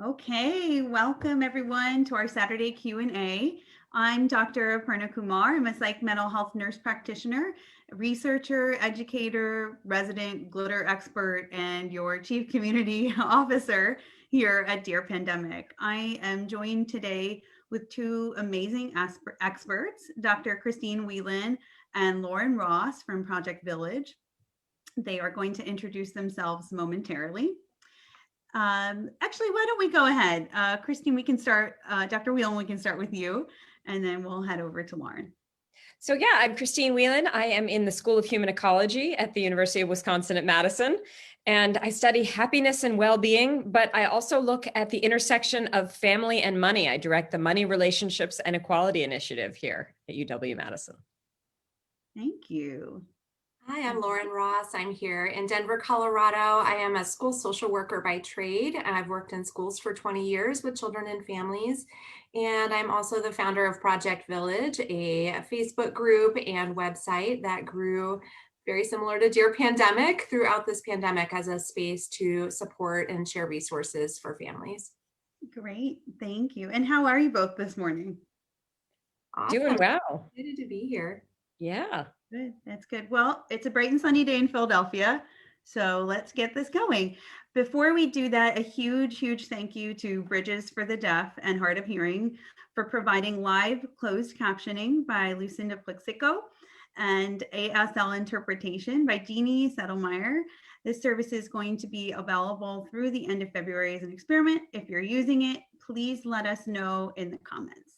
Okay, welcome everyone to our Saturday Q&A. I'm Dr. Aparna Kumar. I'm a psych mental health nurse practitioner, researcher, educator, resident glitter expert, and your chief community officer here at Dear Pandemic. I am joined today with two amazing experts, Dr. Christine Whelan and Lauren Ross from Project Village. They are going to introduce themselves momentarily. Actually, why don't we go ahead? Christine, we can start, Dr. Whelan, we can start with you, and then we'll head over to Lauren. So yeah, I'm Christine Whelan. I am in the School of Human Ecology at the University of Wisconsin at Madison, and I study happiness and well-being, but I also look at the intersection of family and money. I direct the Money Relationships and Equality Initiative here at UW-Madison. Thank you. Hi, I'm Lauren Ross. I'm here in Denver, Colorado. I am a school social worker by trade. I've worked in schools for 20 years with children and families. And I'm also the founder of Project Village, a Facebook group and website that grew very similar to Dear Pandemic throughout this pandemic as a space to support and share resources for families. Great, thank you. And how are you both this morning? Awesome. Doing well. Excited to be here. Yeah. Good, that's good. Well, it's a bright and sunny day in Philadelphia, so let's get this going. Before we do that, a huge thank you to Bridges for the Deaf and Hard of Hearing for providing live closed captioning by Lucinda Plixico and ASL interpretation by Jeannie Settlemeyer. This service is going to be available through the end of February as an experiment. If you're using it, please let us know in the comments.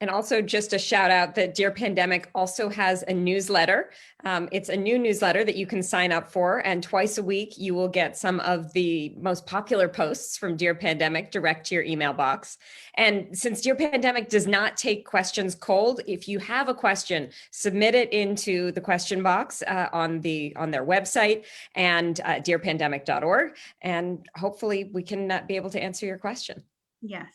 And also just a shout out that Dear Pandemic also has a newsletter. It's a new newsletter that you can sign up for, and twice a week you will get some of the most popular posts from Dear Pandemic direct to your email box. And since Dear Pandemic does not take questions cold, if you have a question, submit it into the question box on their website and dearpandemic.org, and hopefully we can be able to answer your question. Yes.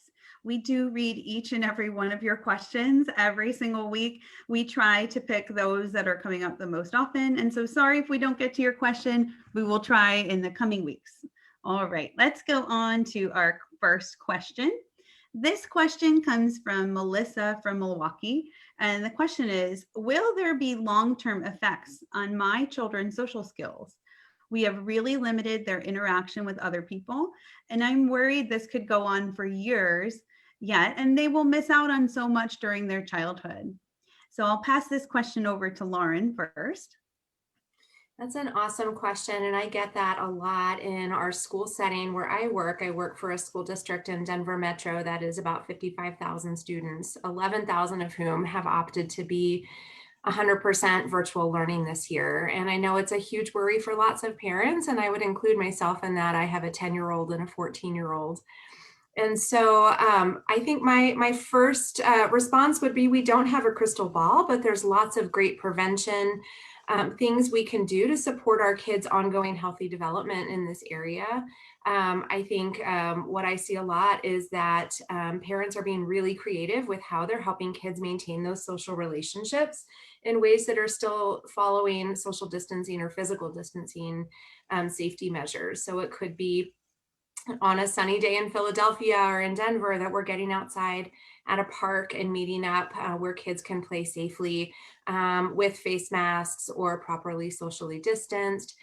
We do read each and every one of your questions every single week. We try to pick those that are coming up the most often. And so sorry if we don't get to your question, we will try in the coming weeks. All right, let's go on to our first question. This question comes from Melissa from Milwaukee. And the question is, will there be long-term effects on my children's social skills? We have really limited their interaction with other people, and I'm worried this could go on for years yet, and they will miss out on so much during their childhood. So I'll pass this question over to Lauren first. That's an awesome question, and I get that a lot in our school setting where I work. I work for a school district in Denver Metro that is about 55,000 students, 11,000 of whom have opted to be 100% virtual learning this year. And I know it's a huge worry for lots of parents, and I would include myself in that. I have a 10-year-old and a 14-year-old. And so I think my first response would be, we don't have a crystal ball, but there's lots of great prevention things we can do to support our kids' ongoing healthy development in this area. I think what I see a lot is that parents are being really creative with how they're helping kids maintain those social relationships in ways that are still following social distancing or physical distancing safety measures. So it could be on a sunny day in Philadelphia or in Denver that we're getting outside at a park and meeting up where kids can play safely with face masks or properly socially distanced.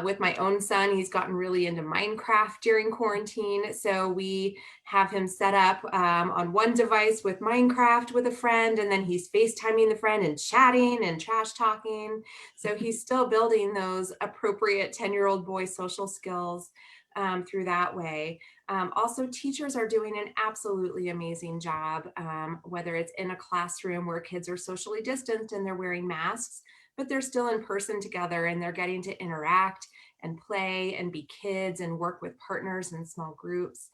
With my own son, he's gotten really into Minecraft during quarantine. So we have him set up on one device with Minecraft with a friend, and then he's FaceTiming the friend and chatting and trash talking. So he's still building those appropriate 10-year-old boy social skills through that way. Also, teachers are doing an absolutely amazing job, whether it's in a classroom where kids are socially distanced and they're wearing masks, but they're still in person together and they're getting to interact and play and be kids and work with partners in small groups.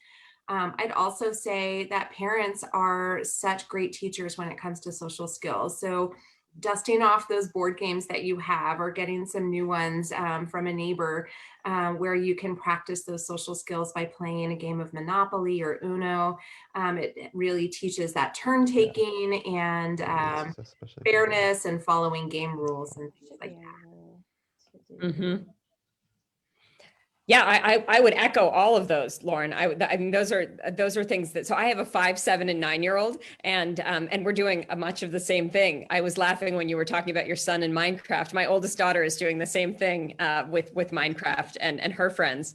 I'd also say that parents are such great teachers when it comes to social skills. So dusting off those board games that you have or getting some new ones from a neighbor where you can practice those social skills by playing a game of Monopoly or Uno. It really teaches that turn taking and fairness and following game rules and things like that. Mm-hmm. Yeah, I would echo all of those, Lauren. I mean, those are things that. So I have a 5, 7, and 9-year-old, and we're doing much of the same thing. I was laughing when you were talking about your son in Minecraft. My oldest daughter is doing the same thing with Minecraft and her friends.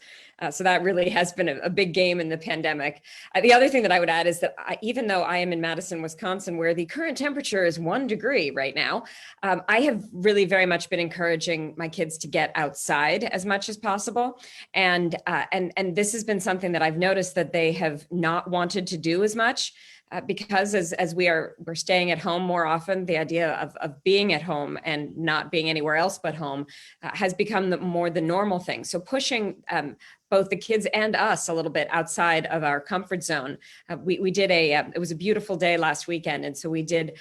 So that really has been a big game in the pandemic. The other thing that I would add is that even though I am in Madison, Wisconsin, where the current temperature is 1 degree right now, I have really very much been encouraging my kids to get outside as much as possible. And this has been something that I've noticed that they have not wanted to do as much. Because as we're staying at home more often, the idea of being at home and not being anywhere else but home has become more the normal thing. So pushing both the kids and us a little bit outside of our comfort zone. We did it was a beautiful day last weekend. And so we did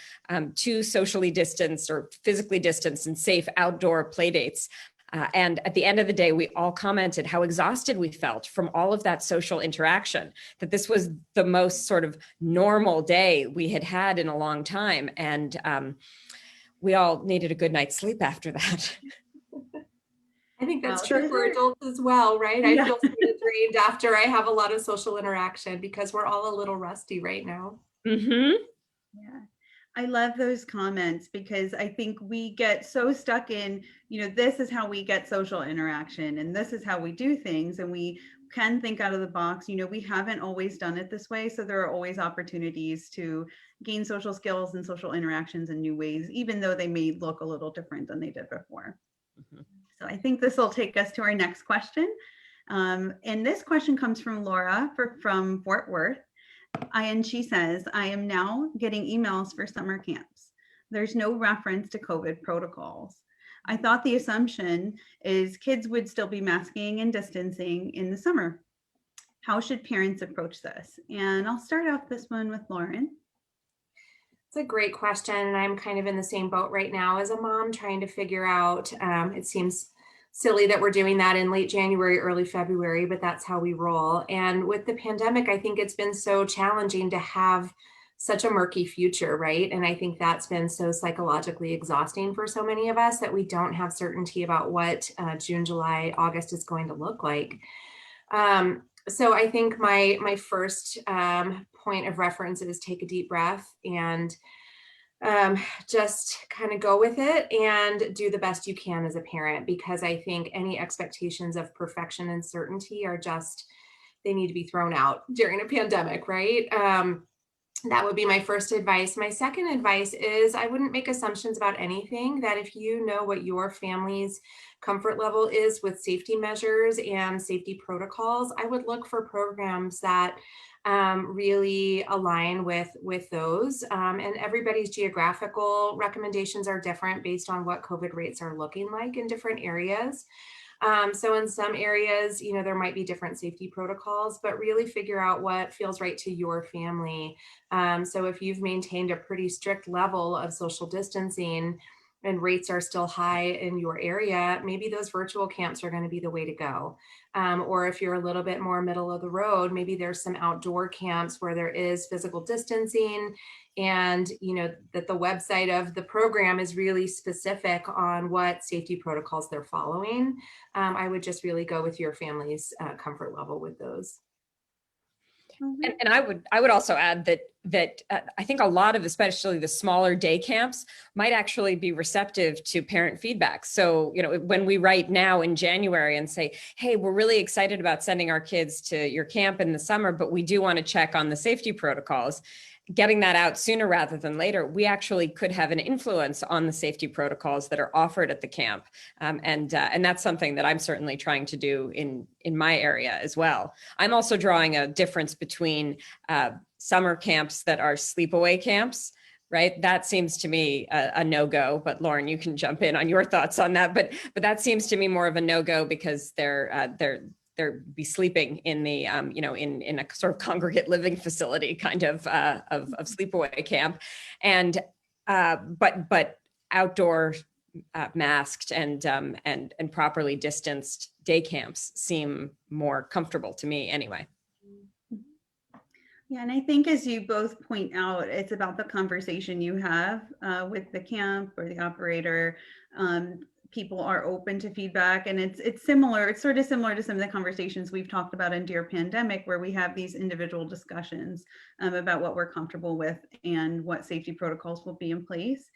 2 socially distanced or physically distanced and safe outdoor play dates. And at the end of the day, we all commented how exhausted we felt from all of that social interaction, that this was the most sort of normal day we had had in a long time. And we all needed a good night's sleep after that. I think that's Wow, true those for are- adults as well, right? I Yeah. feel sort of drained after I have a lot of social interaction because we're all a little rusty right now. Mm-hmm. Yeah. I love those comments because I think we get so stuck in, this is how we get social interaction and this is how we do things. And we can think out of the box. We haven't always done it this way. So there are always opportunities to gain social skills and social interactions in new ways, even though they may look a little different than they did before. Mm-hmm. So I think this will take us to our next question. And this question comes from Laura from Fort Worth. And she says, I am now getting emails for summer camps. There's no reference to COVID protocols. I thought the assumption is kids would still be masking and distancing in the summer. How should parents approach this? And I'll start off this one with Lauren. It's a great question. And I'm kind of in the same boat right now as a mom trying to figure out, it seems silly that we're doing that in late January, early February, but that's how we roll. And with the pandemic, I think it's been so challenging to have such a murky future, right? And I think that's been so psychologically exhausting for so many of us that we don't have certainty about what June, July, August is going to look like. So I think my first point of reference is take a deep breath and just kind of go with it and do the best you can as a parent, because I think any expectations of perfection and certainty are they need to be thrown out during a pandemic, right? That would be my first advice. My second advice is I wouldn't make assumptions about anything. That if you know what your family's comfort level is with safety measures and safety protocols, I would look for programs that really align with those. And everybody's geographical recommendations are different based on what COVID rates are looking like in different areas. So in some areas, there might be different safety protocols, but really figure out what feels right to your family. So if you've maintained a pretty strict level of social distancing and rates are still high in your area, maybe those virtual camps are going to be the way to go. Or if you're a little bit more middle of the road, maybe there's some outdoor camps where there is physical distancing and that the website of the program is really specific on what safety protocols they're following. I would just really go with your family's comfort level with those. And I would also add that I think a lot of, especially the smaller day camps, might actually be receptive to parent feedback. So, when we write now in January and say, hey, we're really excited about sending our kids to your camp in the summer, but we do want to check on the safety protocols, getting that out sooner rather than later, we actually could have an influence on the safety protocols that are offered at the camp. And that's something that I'm certainly trying to do in my area as well. I'm also drawing a difference between summer camps that are sleepaway camps, right? That seems to me a no-go, but Lauren, you can jump in on your thoughts on that. But that seems to me more of a no-go because they're be sleeping in the in a sort of congregate living facility kind of sleepaway camp, and but outdoor masked and properly distanced day camps seem more comfortable to me anyway. Yeah, and I think as you both point out, it's about the conversation you have with the camp or the operator. people are open to feedback, and it's similar. It's sort of similar to some of the conversations we've talked about in Dear Pandemic, where we have these individual discussions about what we're comfortable with and what safety protocols will be in place.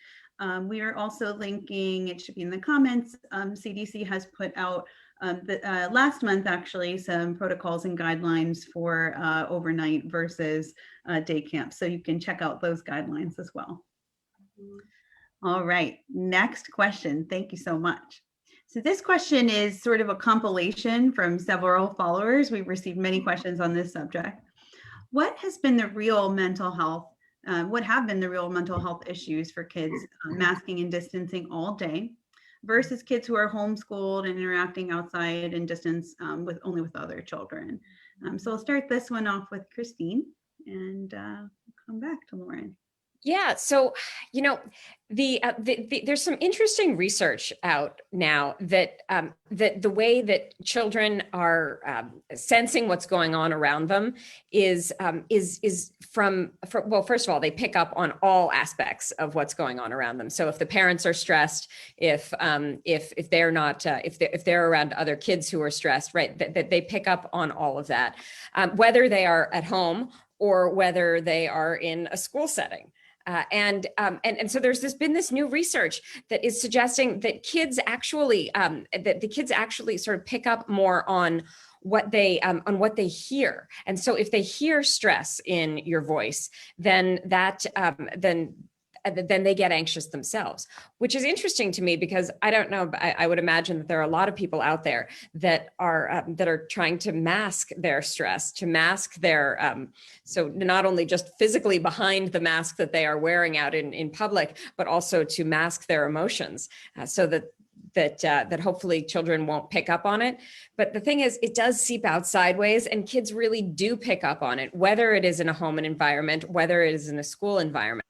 We are also linking, it should be in the comments, CDC has put out last month actually some protocols and guidelines for overnight versus day camp. So you can check out those guidelines as well. All right, next question. Thank you so much. So this question is sort of a compilation from several followers. We've received many questions on this subject. What has been the real mental health, what have been the real mental health issues for kids masking and distancing all day versus kids who are homeschooled and interacting outside and distance with only with other children? So I'll start this one off with Christine and come back to Lauren. Yeah, so there's some interesting research out now that that the way that children are sensing what's going on around them is well, first of all, they pick up on all aspects of what's going on around them. So if the parents are stressed, if they're not, if they're around other kids who are stressed, right, that they pick up on all of that, whether they are at home or whether they are in a school setting. And so there's been this new research that is suggesting that kids actually that the kids actually sort of pick up more on what they hear. And so if they hear stress in your voice, then then they get anxious themselves, which is interesting to me because I don't know, but I would imagine that there are a lot of people out there that are trying to mask their stress, to mask their, so not only just physically behind the mask that they are wearing out in public, but also to mask their emotions so that hopefully children won't pick up on it. But the thing is, it does seep out sideways, and kids really do pick up on it, whether it is in a home and environment, whether it is in a school environment.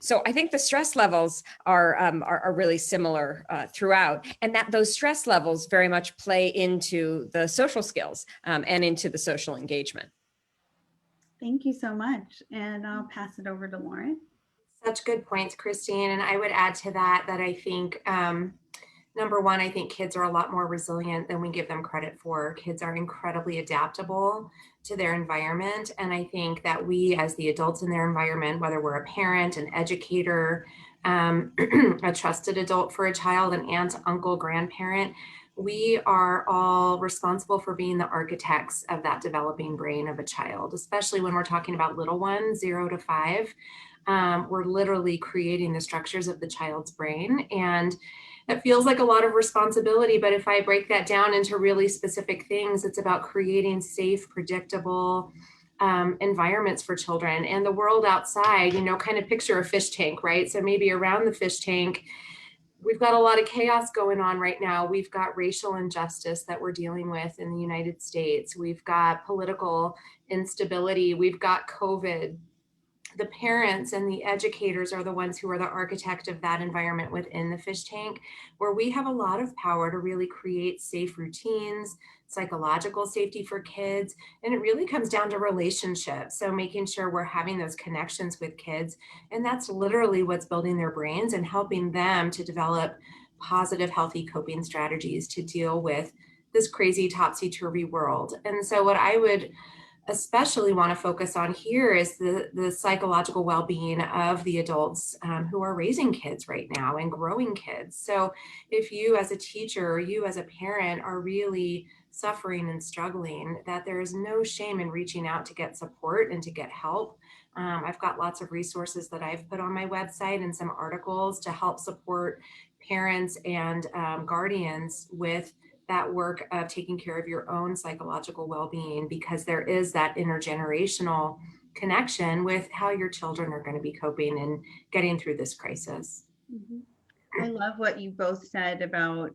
So I think the stress levels are really similar throughout, and that those stress levels very much play into the social skills and into the social engagement. Thank you so much. And I'll pass it over to Lauren. Such good points, Christine. And I would add to that I think, number one, I think kids are a lot more resilient than we give them credit for. Kids are incredibly adaptable to their environment. And I think that we, as the adults in their environment, whether we're a parent, an educator, a trusted adult for a child, an aunt, uncle, grandparent, we are all responsible for being the architects of that developing brain of a child, especially when we're talking about little ones, 0 to 5. We're literally creating the structures of the child's brain. And it feels like a lot of responsibility, but if I break that down into really specific things, it's about creating safe, predictable environments for children. And the world outside, kind of picture a fish tank, right? So maybe around the fish tank, we've got a lot of chaos going on right now. We've got racial injustice that we're dealing with in the United States. We've got political instability. We've got COVID. The parents and the educators are the ones who are the architect of that environment within the fish tank, where we have a lot of power to really create safe routines, psychological safety for kids. And it really comes down to relationships. So making sure we're having those connections with kids. And that's literally what's building their brains and helping them to develop positive, healthy coping strategies to deal with this crazy topsy-turvy world. And so what I would especially want to focus on here is the psychological well-being of the adults who are raising kids right now and growing kids. So if you as a teacher or you as a parent are really suffering and struggling, that there is no shame in reaching out to get support and to get help. I've got lots of resources that I've put on my website and some articles to help support parents and guardians with that work of taking care of your own psychological well-being, because there is that intergenerational connection with how your children are going to be coping and getting through this crisis. I love what you both said about,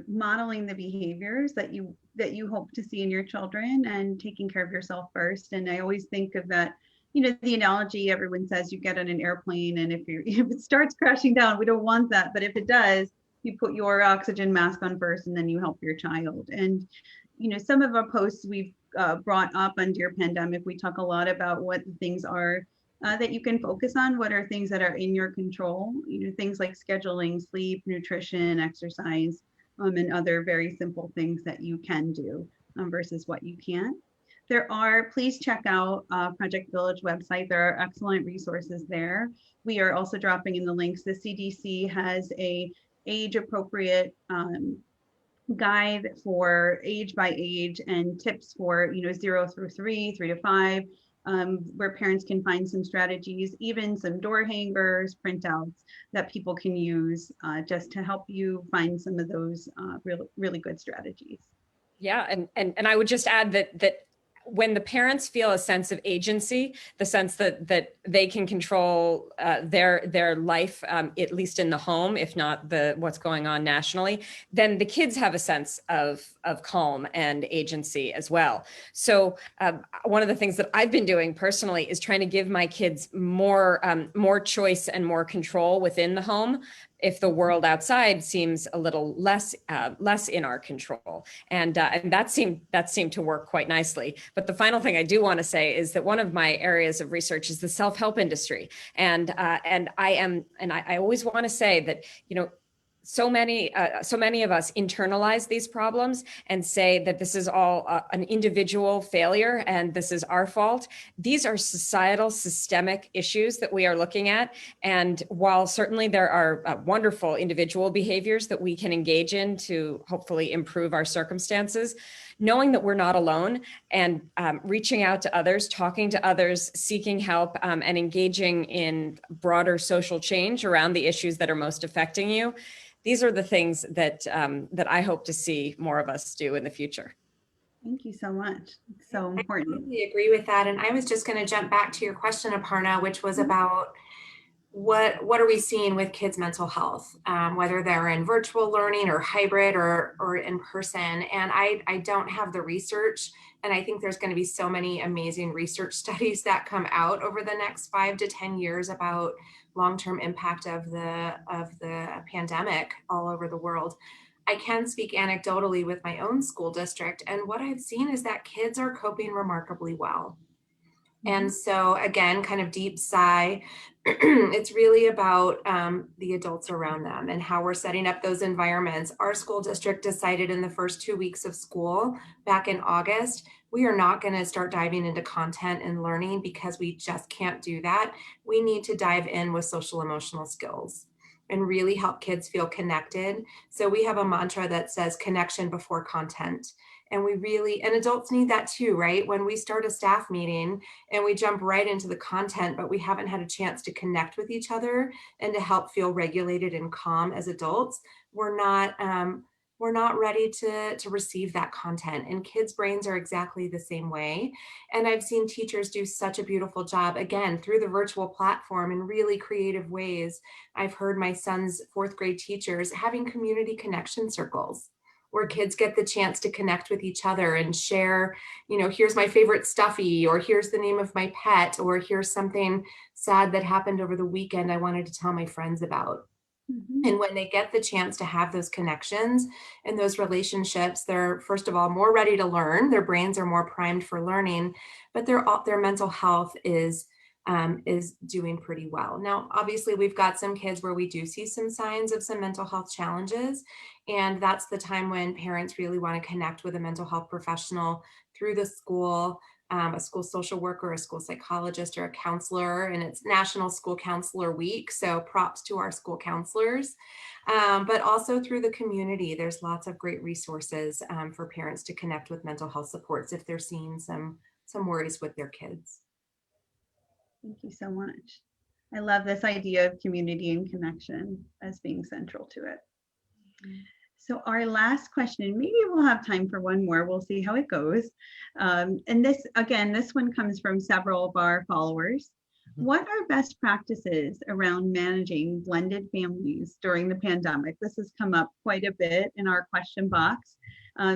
modeling the behaviors that you hope to see in your children and taking care of yourself first. And I always think of that, the analogy everyone says, you get on an airplane and if it starts crashing down, we don't want that. But if it does, you put your oxygen mask on first and then you help your child. And, some of our posts we've brought up on Dear Pandemic, we talk a lot about what the things are that you can focus on. What are things that are in your control? Things like scheduling, sleep, nutrition, exercise, and other very simple things that you can do versus what you can't. Please check out Project Village website. There are excellent resources there. We are also dropping in the links. The CDC has a age appropriate guide for age by age and tips for 0 through 3, 3 to 5, where parents can find some strategies, even some door hangers, printouts that people can use just to help you find some of those really good strategies. Yeah, and I would just add that when the parents feel a sense of agency, the sense that they can control their life, at least in the home, if not what's going on nationally, then the kids have a sense of calm and agency as well. So one of the things that I've been doing personally is trying to give my kids more choice and more control within the home if the world outside seems a little less in our control, and that seemed to work quite nicely. But the final thing I do want to say is that one of my areas of research is the self-help industry, and I always want to say that so many of us internalize these problems and say that this is all an individual failure and this is our fault. These are societal, systemic issues that we are looking at. And while certainly there are wonderful individual behaviors that we can engage in to hopefully improve our circumstances, knowing that we're not alone and reaching out to others, talking to others, seeking help, and engaging in broader social change around the issues that are most affecting you. These are the things that I hope to see more of us do in the future. Thank you so much. It's so important. I totally agree with that. And I was just going to jump back to your question, Aparna, which was about what are we seeing with kids' mental health, whether they're in virtual learning or hybrid or in person. And I don't have the research. And I think there's going to be so many amazing research studies that come out over the next 5 to 10 years about long-term impact of the pandemic all over the world. I can speak anecdotally with my own school district, and what I've seen is that kids are coping remarkably well. And so again, kind of deep sigh, it's really about the adults around them and how we're setting up those environments. Our school district decided in the first 2 weeks of school back in August, we are not going to start diving into content and learning because we just can't do that. We need to dive in with social emotional skills and really help kids feel connected. So we have a mantra that says connection before content. And and adults need that too, right? When we start a staff meeting and we jump right into the content, but we haven't had a chance to connect with each other and to help feel regulated and calm as adults, we're not ready to receive that content. And kids' brains are exactly the same way. And I've seen teachers do such a beautiful job, again, through the virtual platform in really creative ways. I've heard my son's 4th grade teachers having community connection circles where kids get the chance to connect with each other and share, here's my favorite stuffy, or here's the name of my pet, or here's something sad that happened over the weekend I wanted to tell my friends about. And when they get the chance to have those connections and those relationships, they're, first of all, more ready to learn. Their brains are more primed for learning, but their mental health is doing pretty well. Now, obviously, we've got some kids where we do see some signs of some mental health challenges. And that's the time when parents really want to connect with a mental health professional through the school, a school social worker, a school psychologist, or a counselor. And it's National School Counselor Week, so props to our school counselors. But also through the community, there's lots of great resources for parents to connect with mental health supports if they're seeing some worries with their kids. Thank you so much. I love this idea of community and connection as being central to it. So our last question, maybe we'll have time for one more. We'll see how it goes. And this one comes from several of our followers. What are best practices around managing blended families during the pandemic? This has come up quite a bit in our question box.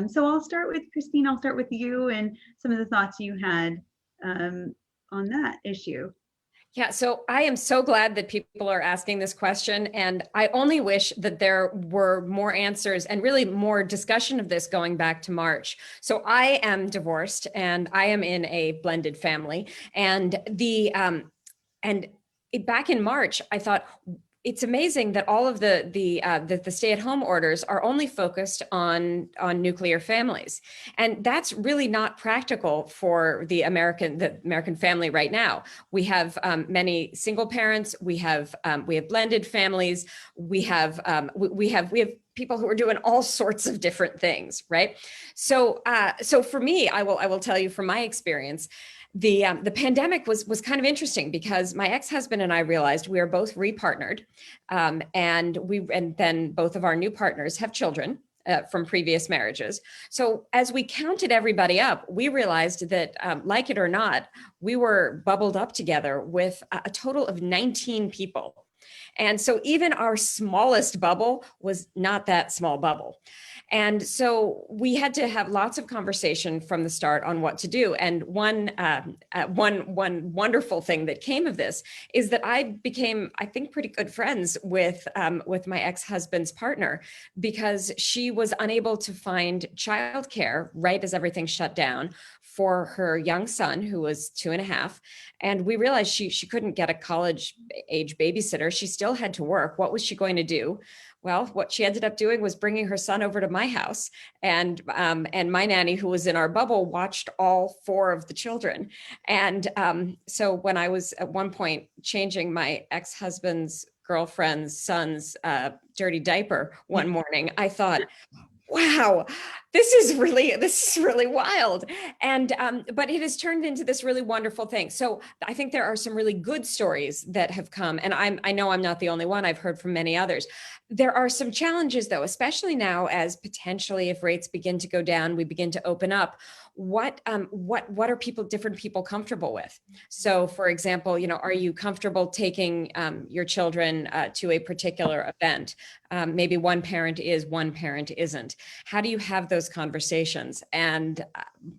So I'll start with Christine. I'll start with you and some of the thoughts you had on that issue. Yeah, so I am so glad that people are asking this question, and I only wish that there were more answers and really more discussion of this going back to March. So I am divorced and I am in a blended family, and And back in March, I thought, it's amazing that all of the stay-at-home orders are only focused on nuclear families, and that's really not practical for the American family right now. We have many single parents. We have blended families. We have people who are doing all sorts of different things, right? So for me, I will tell you from my experience, the pandemic was kind of interesting because my ex-husband and I realized we are both repartnered, and then both of our new partners have children from previous marriages. So as we counted everybody up, we realized that, like it or not, we were bubbled up together with a total of 19 people. And so even our smallest bubble was not that small bubble. And so we had to have lots of conversation from the start on what to do. And one wonderful thing that came of this is that I became, I think, pretty good friends with my ex-husband's partner, because she was unable to find childcare right as everything shut down for her young son, who was 2.5. And we realized she couldn't get a college age babysitter. She still had to work. What was she going to do? Well, what she ended up doing was bringing her son over to my house, and my nanny, who was in our bubble, watched all 4 of the children. And so when I was at one point changing my ex-husband's girlfriend's son's dirty diaper one morning, I thought, wow, this is really wild. And but it has turned into this really wonderful thing. So I think there are some really good stories that have come, and I know I'm not the only one. I've heard from many others. There are some challenges, though, especially now, as potentially, if rates begin to go down, we begin to open up. What are different people comfortable with? So, for example, are you comfortable taking your children to a particular event? Maybe one parent is, one parent isn't. How do you have those conversations? And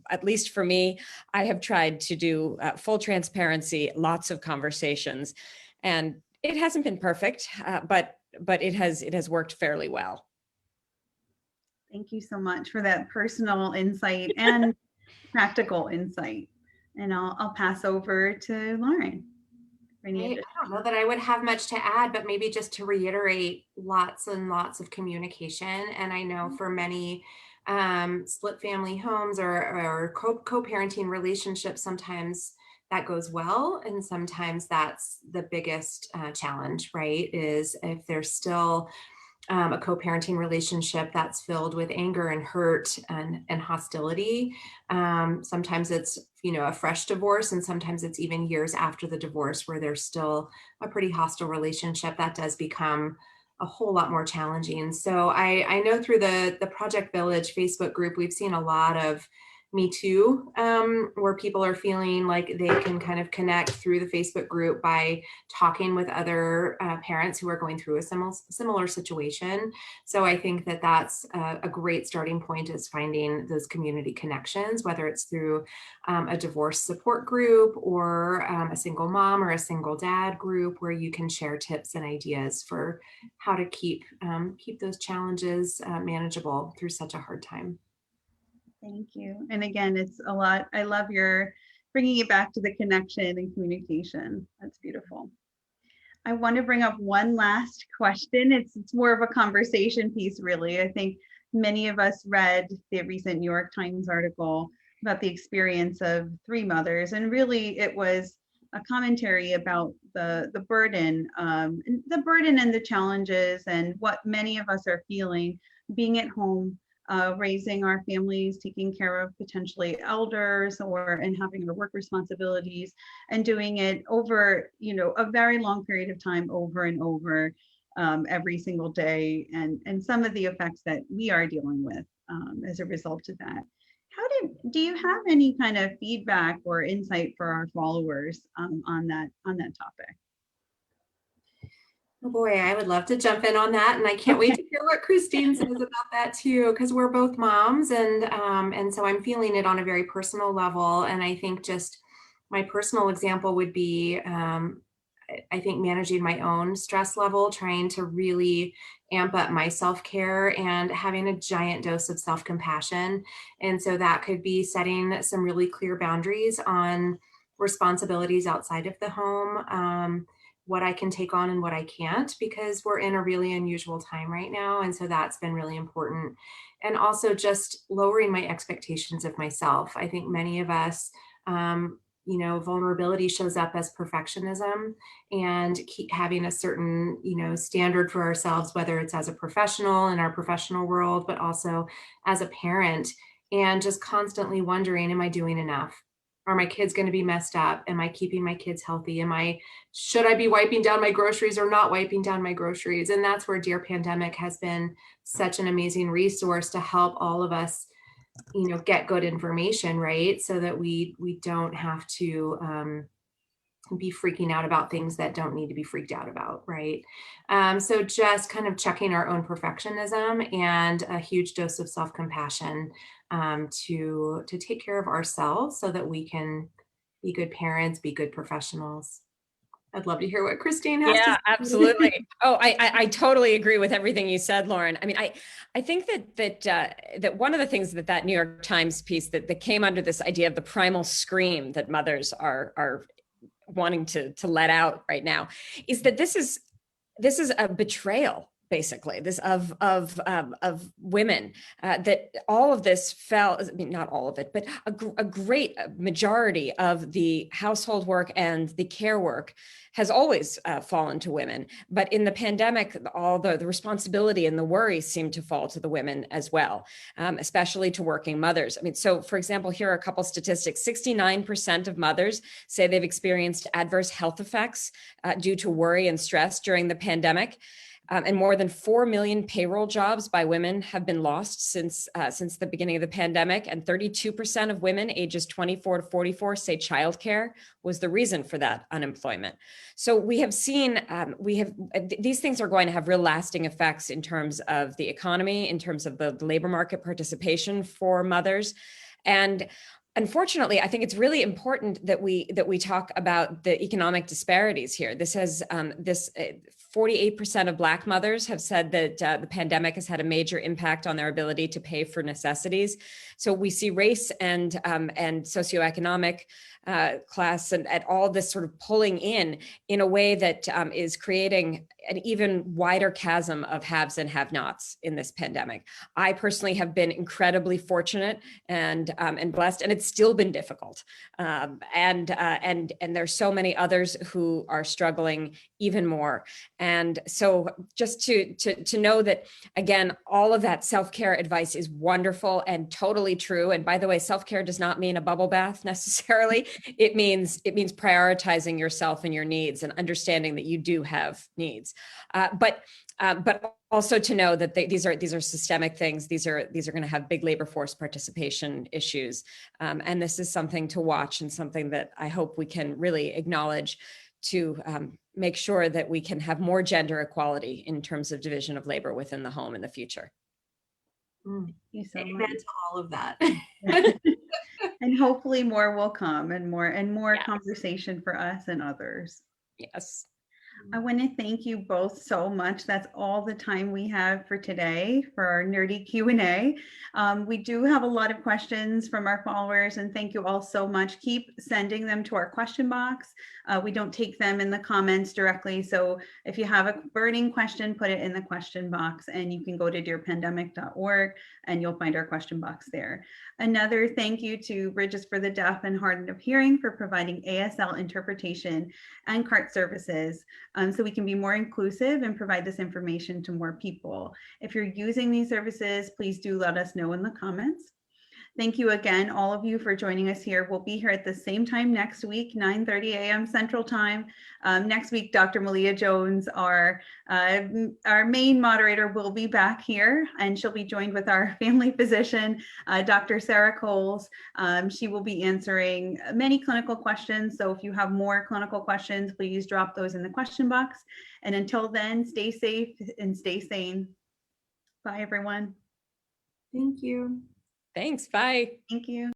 at least for me, I have tried to do full transparency, lots of conversations, and it hasn't been perfect, but it has worked fairly well. Thank you so much for that personal insight and practical insight. And I'll pass over to Lauren for any I additional. don't know that I would have much to add, but maybe just to reiterate, lots and lots of communication. And I know for many split family homes or co-parenting relationships, sometimes that goes well, and sometimes that's the biggest challenge, right? Is if there's still a co-parenting relationship that's filled with anger and hurt and hostility. Sometimes it's, a fresh divorce, and sometimes it's even years after the divorce where there's still a pretty hostile relationship. That does become a whole lot more challenging. So I know through the Project Village Facebook group, we've seen a lot of Me Too, where people are feeling like they can kind of connect through the Facebook group by talking with other parents who are going through a similar situation. So I think that that's a great starting point, is finding those community connections, whether it's through a divorce support group or a single mom or a single dad group, where you can share tips and ideas for how to keep those challenges manageable through such a hard time. Thank you. And again, it's a lot. I love your bringing it back to the connection and communication. That's beautiful. I want to bring up one last question. It's more of a conversation piece, really. I think many of us read the recent New York Times article about the experience of 3 mothers, and really it was a commentary about the burden and the challenges, and what many of us are feeling being at home, raising our families, taking care of potentially elders, and having our work responsibilities, and doing it over, a very long period of time, over and over, every single day, and some of the effects that we are dealing with as a result of that. Do you have any kind of feedback or insight for our followers on that topic? Oh boy, I would love to jump in on that, and I can't wait to hear what Christine says about that too, because we're both moms, and so I'm feeling it on a very personal level. And I think just my personal example would be, I think, managing my own stress level, trying to really amp up my self-care, and having a giant dose of self-compassion. And so that could be setting some really clear boundaries on responsibilities outside of the home, what I can take on and what I can't, because we're in a really unusual time right now. And so that's been really important. And also just lowering my expectations of myself. I think many of us, vulnerability shows up as perfectionism, and keep having a certain, standard for ourselves, whether it's as a professional in our professional world, but also as a parent, and just constantly wondering, am I doing enough? Are my kids going to be messed up? Am I keeping my kids healthy? Should I be wiping down my groceries or not wiping down my groceries? And that's where Dear Pandemic has been such an amazing resource to help all of us, get good information, right? So that we don't have to be freaking out about things that don't need to be freaked out about, right? So just kind of checking our own perfectionism and a huge dose of self-compassion, to take care of ourselves so that we can be good parents, be good professionals. I'd love to hear what Christine has to Yeah, say. absolutely. Oh, I totally agree with everything you said, Lauren. I mean, I think that one of the things that New York Times piece that came under this idea of the primal scream that mothers are wanting to let out right now is that this is a betrayal, basically, this of women, that all of this fell, I mean, not all of it, but a great majority of the household work and the care work has always fallen to women. But in the pandemic, all the responsibility and the worry seemed to fall to the women as well, especially to working mothers. I mean, so for example, here are a couple statistics. 69% of mothers say they've experienced adverse health effects due to worry and stress during the pandemic. And more than 4 million payroll jobs by women have been lost since the beginning of the pandemic. And 32% of women ages 24 to 44 say childcare was the reason for that unemployment. So we have seen, these things are going to have real lasting effects in terms of the economy, in terms of the labor market participation for mothers. And unfortunately, I think it's really important that we talk about the economic disparities here. This has 48% of Black mothers have said that the pandemic has had a major impact on their ability to pay for necessities. So we see race and socioeconomic class and all this sort of pulling in a way that is creating an even wider chasm of haves and have-nots in this pandemic. I personally have been incredibly fortunate and blessed, and it's still been difficult. And there's so many others who are struggling even more. And so just to know that, again, all of that self-care advice is wonderful and totally true. And by the way, self-care does not mean a bubble bath necessarily. It means prioritizing yourself and your needs and understanding that you do have needs. But also to know that these are systemic things. These are going to have big labor force participation issues, and this is something to watch and something that I hope we can really acknowledge to make sure that we can have more gender equality in terms of division of labor within the home in the future. Thank you so Amen much. to all of that. And hopefully more will come, and more Yes. conversation for us and others. Yes. I want to thank you both so much. That's all the time we have for today for our nerdy Q&A. We do have a lot of questions from our followers, and thank you all so much. Keep sending them to our question box. We don't take them in the comments directly. So if you have a burning question, put it in the question box, and you can go to dearpandemic.org and you'll find our question box there. Another thank you to Bridges for the Deaf and Hard of Hearing for providing ASL interpretation and CART services, so we can be more inclusive and provide this information to more people. If you're using these services, please do let us know in the comments. Thank you again, all of you, for joining us here. We'll be here at the same time next week, 9:30 a.m. Central Time. Next week, Dr. Malia Jones, our main moderator, will be back here, and she'll be joined with our family physician, Dr. Sarah Coles. She will be answering many clinical questions. So if you have more clinical questions, please drop those in the question box. And until then, stay safe and stay sane. Bye, everyone. Thank you. Thanks. Bye. Thank you.